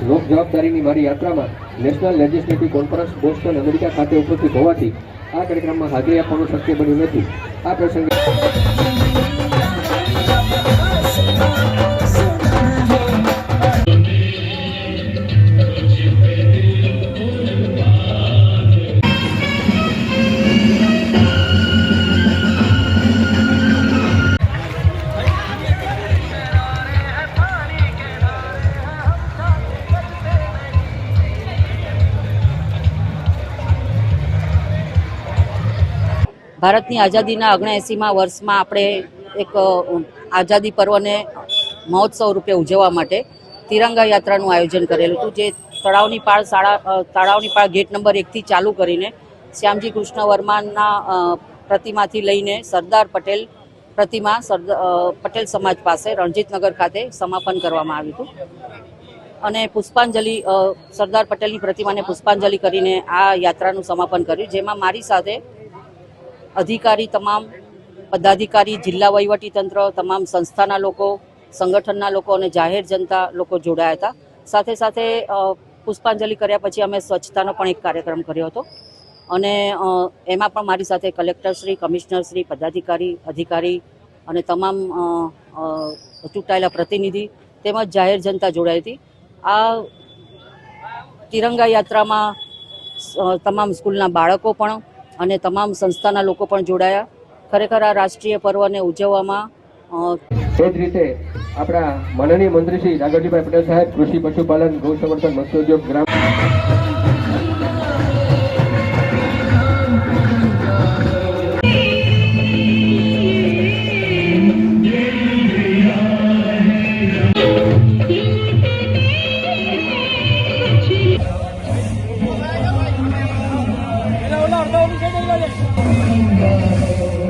લોક જવાબદારીની મારી યાત્રામાં national legislative conference Boston America ખાતે ઉપસ્થિત હોવાથી આ કાર્યક્રમમાં હાજરી આપવાનું શક્ય બન્યું નથી। આ પ્રસંગે ભારતની આઝાદીના 79મા વર્ષમાં આપણે એક આઝાદી પર્વને મહોત્સવ રૂપે ઉજવવા માટે તિરંગા યાત્રાનું આયોજન કરેલું હતું, જે તળાવની પાળ ગેટ નંબર 1થી ચાલુ કરીને શ્યામજી કૃષ્ણ વર્માના પ્રતિમાથી લઈને સરદાર પટેલ પ્રતિમા પટેલ સમાજ પાસે રણજીતનગર ખાતે સમાપન કરવામાં આવ્યું હતું અને પુષ્પાંજલિ સરદાર પટેલની પ્રતિમાને પુષ્પાંજલિ કરીને આ યાત્રાનું સમાપન કર્યું, જેમાં મારી સાથે અધિકારી, તમામ પદાધિકારી, જિલ્લા વહીવટીતંત્ર, તમામ સંસ્થાના લોકો, સંગઠનના લોકો અને જાહેર જનતા લોકો જોડાયા હતા। સાથે સાથે પુષ્પાંજલિ કર્યા પછી અમે સ્વચ્છતાનો પણ એક કાર્યક્રમ કર્યો હતો અને એમાં પણ મારી સાથે કલેક્ટરશ્રી, કમિશનરશ્રી, પદાધિકારી, અધિકારી અને તમામ ચૂંટાયેલા પ્રતિનિધિ તેમજ જાહેર જનતા જોડાઈ હતી। આ તિરંગા યાત્રામાં તમામ સ્કૂલના બાળકો પણ અને તમામ સંસ્થાના લોકો પણ જોડાયા। ખરેખર આ રાષ્ટ્રીય પર્વને ઉજવવામાં એ જ રીતે આપણા માનનીય મંત્રી શ્રી નાગરજીભાઈ પટેલ સાહેબ, કૃષિ, પશુપાલન, ગૌ સંવર્ધન, મત્સ્યોદ્યોગ, ગ્રામ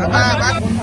Bye.